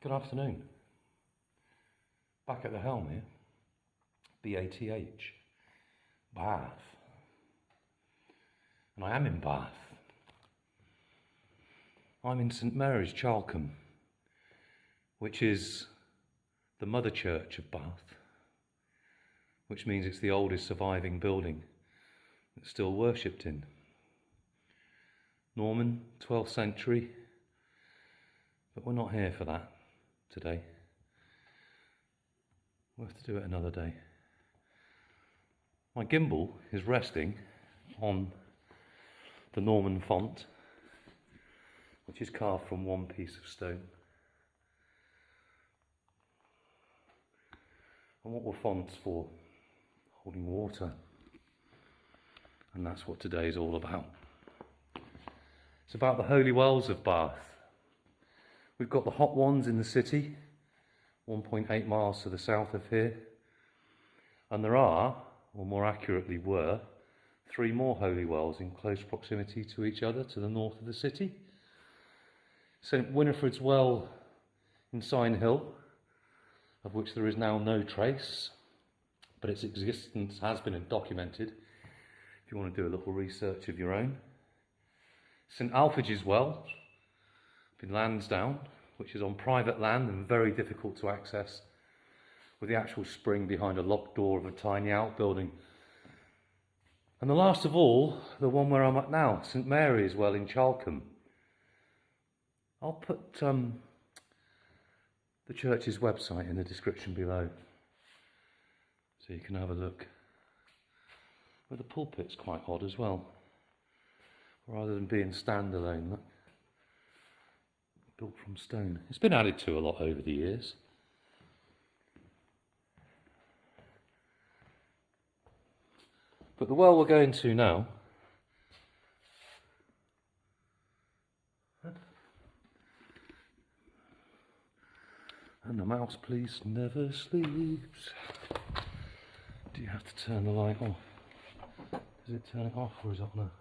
Good afternoon. Back at the helm here. B-A-T-H. Bath. And I am in Bath. I'm in St Mary's, Chalcombe, which is the mother church of Bath, which means it's the oldest surviving building that's still worshipped in. Norman, 12th century, but we're not here for that today. We'll have to do it another day. My gimbal is resting on the Norman font, which is carved from one piece of stone. And what were fonts for? Holding water. And that's what today is all about. It's about the holy wells of Bath. We've got the hot ones in the city, 1.8 miles to the south of here. And there are, or more accurately were, 3 more holy wells in close proximity to each other to the north of the city. St Winifred's Well in Sign Hill, of which there is now no trace, but its existence has been documented if you want to do a little research of your own. St Alpheg's Well in Lansdowne, which is on private land and very difficult to access, with the actual spring behind a locked door of a tiny outbuilding. And the last of all, the one where I'm at now, St Mary's Well in Chalcombe. I'll put the church's website in the description below, so you can have a look. But the pulpit's quite odd as well, rather than being standalone. Look. Built from stone. It's been added to a lot over the years. But the well we're going to now, and the mouse police never sleeps. Do you have to turn the light off? Does it turn it off or is it on a...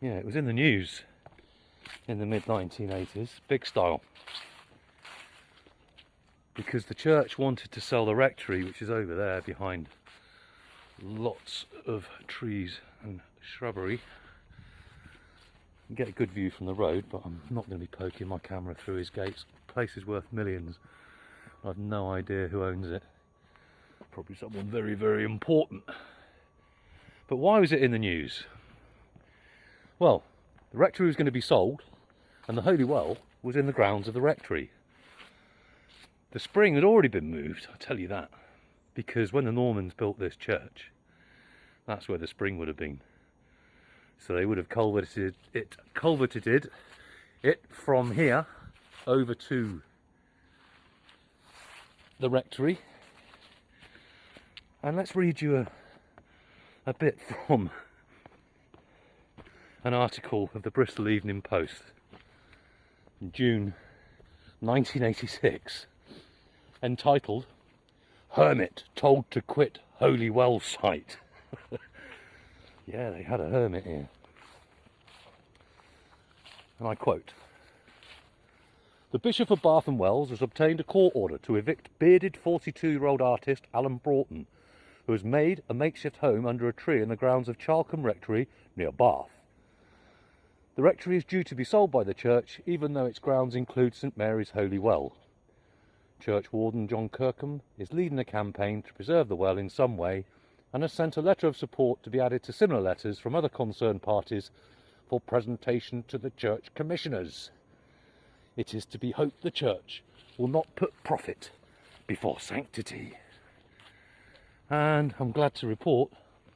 Yeah, it was in the news in the mid-1980s, big style, because the church wanted to sell the rectory, which is over there behind lots of trees and shrubbery. You get a good view from the road, but I'm not going to be poking my camera through his gates. The place is worth millions. I've no idea who owns it. Probably someone very, very important. But why was it in the news? Well, the rectory was going to be sold, and the holy well was in the grounds of the rectory. The spring had already been moved, I'll tell you that, because when the Normans built this church, that's where the spring would have been. So they would have culverted it from here over to the rectory. And let's read you a bit from an article of the Bristol Evening Post in June 1986, entitled "Hermit Told to Quit Holy Well Site." Yeah, they had a hermit here. And I quote: "The Bishop of Bath and Wells has obtained a court order to evict bearded 42-year-old artist Alan Broughton, who has made a makeshift home under a tree in the grounds of Chalcombe Rectory near Bath. The rectory is due to be sold by the church, even though its grounds include St Mary's Holy Well. Church Warden John Kirkham is leading a campaign to preserve the well in some way, and has sent a letter of support to be added to similar letters from other concerned parties for presentation to the church commissioners. It is to be hoped the church will not put profit before sanctity." And I'm glad to report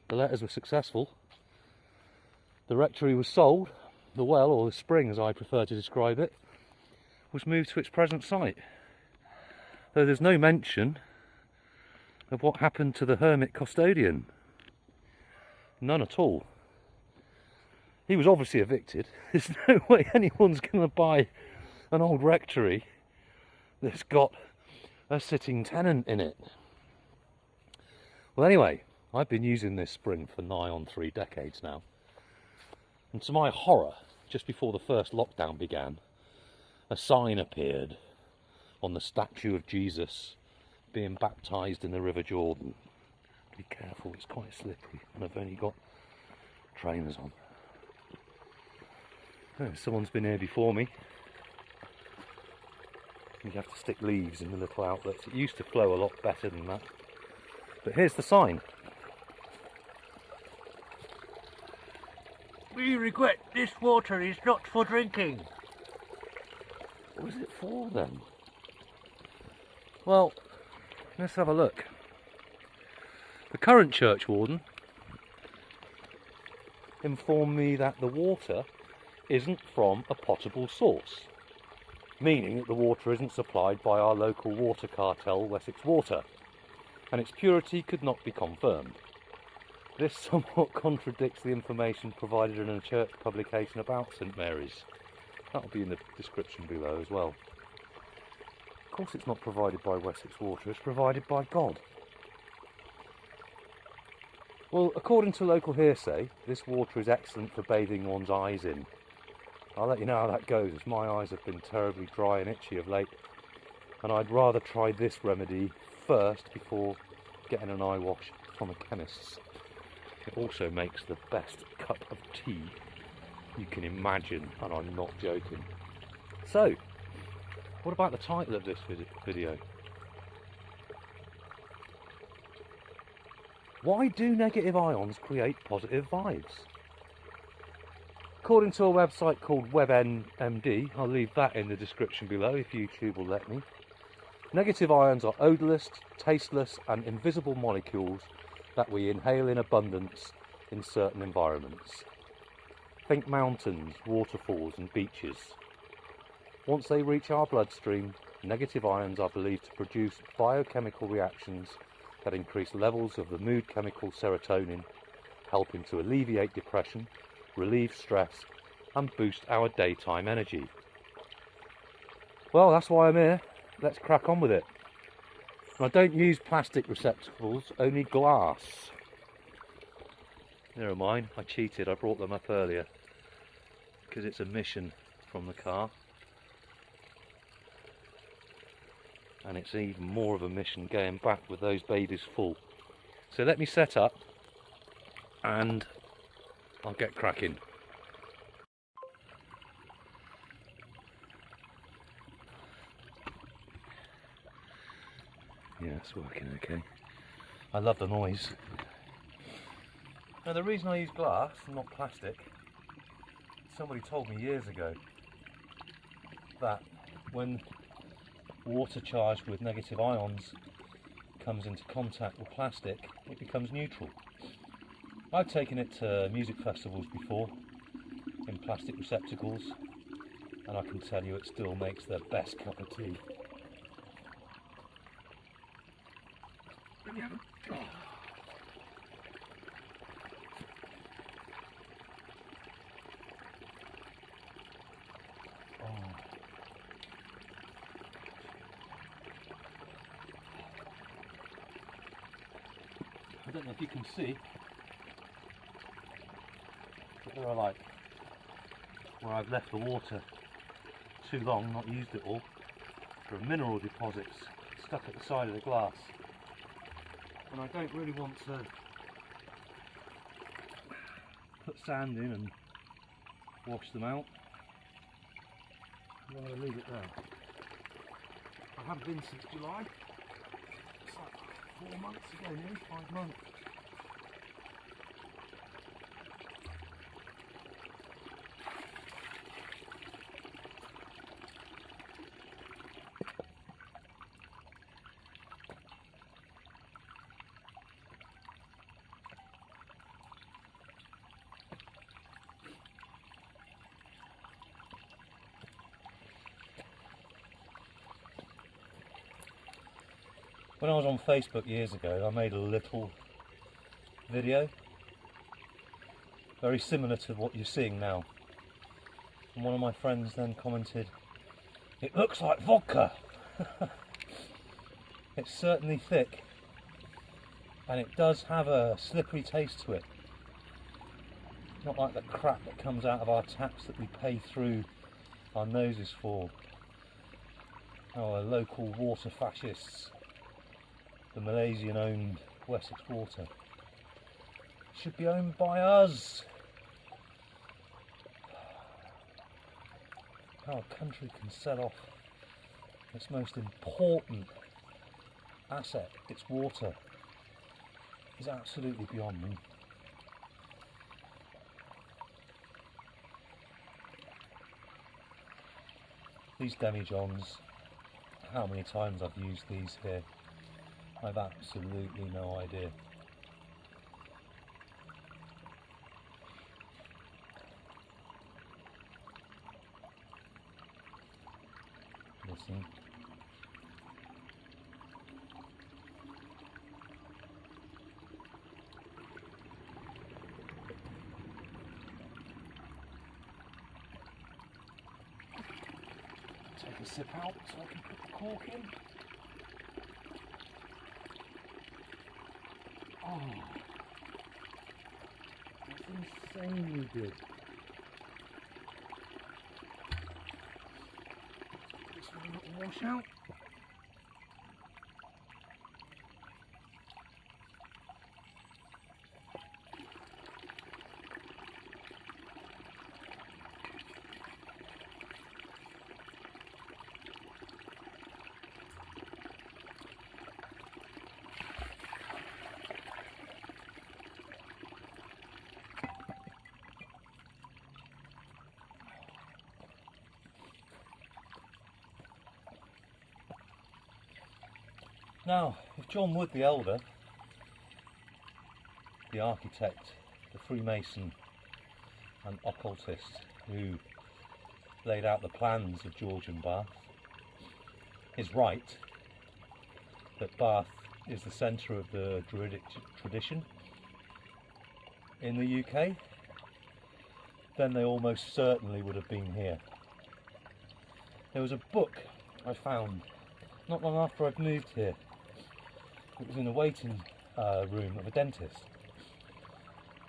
the letters were successful. The rectory was sold. The well, or the spring as I prefer to describe it, was moved to its present site. Though there's no mention of what happened to the hermit custodian. None at all. He was obviously evicted. There's no way anyone's going to buy an old rectory that's got a sitting tenant in it. Well, anyway, I've been using this spring for nigh on 3 decades now, and to my horror, just before the first lockdown began, a sign appeared on the statue of Jesus being baptised in the River Jordan. Be careful, it's quite slippery, and I've only got trainers on. Oh, someone's been here before me. You have to stick leaves in the little outlets. It used to flow a lot better than that. But here's the sign. We regret this water is not for drinking. What is it for then? Well, let's have a look. The current church warden informed me that the water isn't from a potable source, meaning that the water isn't supplied by our local water cartel, Wessex Water, and its purity could not be confirmed. This somewhat contradicts the information provided in a church publication about St Mary's. That'll be in the description below as well. Of course it's not provided by Wessex Water, it's provided by God. Well, according to local hearsay, this water is excellent for bathing one's eyes in. I'll let you know how that goes, as my eyes have been terribly dry and itchy of late, and I'd rather try this remedy first before getting an eye wash from a chemist's. It also makes the best cup of tea you can imagine, and I'm not joking. So, what about the title of this video? Why do negative ions create positive vibes? According to a website called WebMD, I'll leave that in the description below if YouTube will let me. Negative ions are odourless, tasteless and invisible molecules that we inhale in abundance in certain environments. Think mountains, waterfalls and beaches. Once they reach our bloodstream, negative ions are believed to produce biochemical reactions that increase levels of the mood chemical serotonin, helping to alleviate depression, relieve stress and boost our daytime energy. Well, that's why I'm here. Let's crack on with it. And I don't use plastic receptacles, only glass. There are mine. I cheated, I brought them up earlier because it's a mission from the car, and it's even more of a mission going back with those babies full. So let me set up and I'll get cracking. Yeah, it's working okay. I love the noise. Now the reason I use glass and not plastic, somebody told me years ago that when water charged with negative ions comes into contact with plastic, it becomes neutral. I've taken it to music festivals before in plastic receptacles, and I can tell you it still makes the best cup of tea. I don't know if you can see, but there are like, where I've left the water too long, not used it all, there are mineral deposits stuck at the side of the glass, and I don't really want to put sand in and wash them out. I'm going to leave it there. I haven't been since July. It's like 4 months ago, nearly 5 months. When I was on Facebook years ago, I made a little video, very similar to what you're seeing now. And one of my friends then commented, "It looks like vodka." It's certainly thick and it does have a slippery taste to it. Not like the crap that comes out of our taps that we pay through our noses for. Our local water fascists, the Malaysian owned Wessex Water, should be owned by us. How a country can sell off its most important asset, its water, is absolutely beyond me. These demijohns, how many times I've used these here, I've absolutely no idea. Listen. Take a sip out so I can put the cork in. Oh, that's insanely good. Just a little wash out. Now, if John Wood the Elder, the architect, the Freemason and occultist who laid out the plans of Georgian Bath, is right that Bath is the centre of the Druidic tradition in the UK, then they almost certainly would have been here. There was a book I found not long after I'd moved here. It was in a waiting room of a dentist,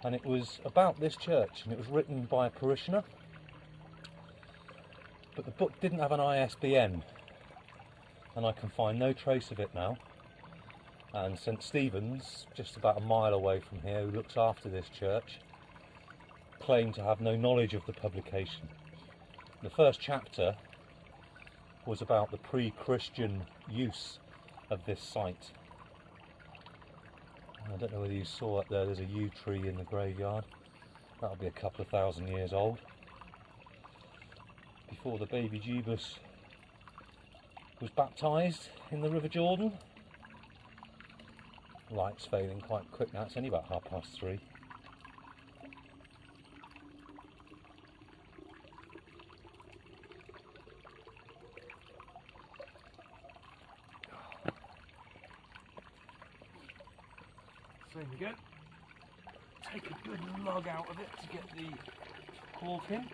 and it was about this church, and it was written by a parishioner, but the book didn't have an ISBN, and I can find no trace of it now. And St Stephen's, just about a mile away from here, who looks after this church, claimed to have no knowledge of the publication. The first chapter was about the pre-Christian use of this site. I don't know whether you saw up there, there's a yew tree in the graveyard. That'll be a couple of thousand years old. Before the baby Jesus was baptised in the River Jordan. Light's failing quite quick now, it's only about 3:30. Same again. Take a good lug out of it to get the cork in.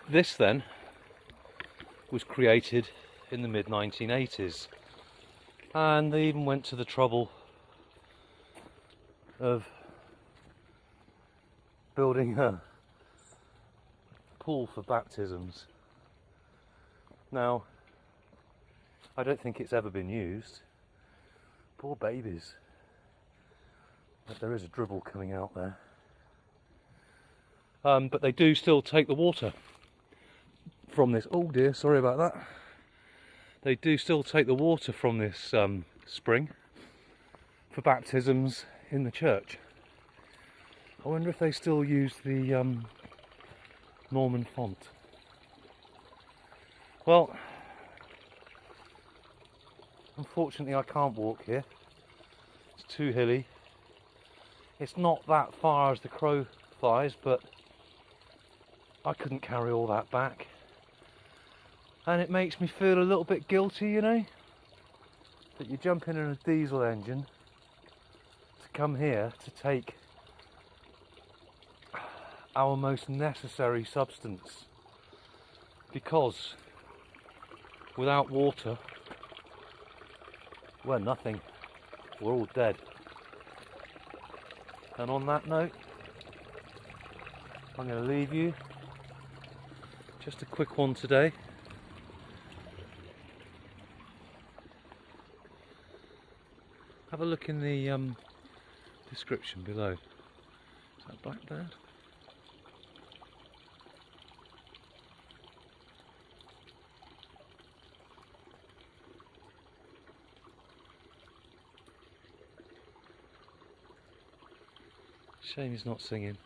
This then was created in the mid-1980s, and they even went to the trouble of building a pool for baptisms. Now, I don't think it's ever been used. Poor babies. But there is a dribble coming out there. But they do still take the water from this. Oh dear, sorry about that. They do still take the water from this spring for baptisms in the church. I wonder if they still use the Norman font. Well, unfortunately I can't walk here. It's too hilly. It's not that far as the crow flies, but I couldn't carry all that back. And it makes me feel a little bit guilty, you know, that you jump in a diesel engine to come here to take our most necessary substance, because without water we're nothing, we're all dead. And on that note, I'm going to leave you. Just a quick one today. Have a look in the description below. Is that black bear? Shame he's not singing.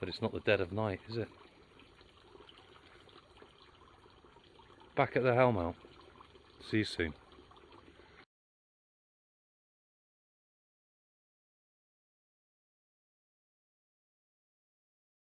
But it's not the dead of night, is it? Back at the helm out. See you soon.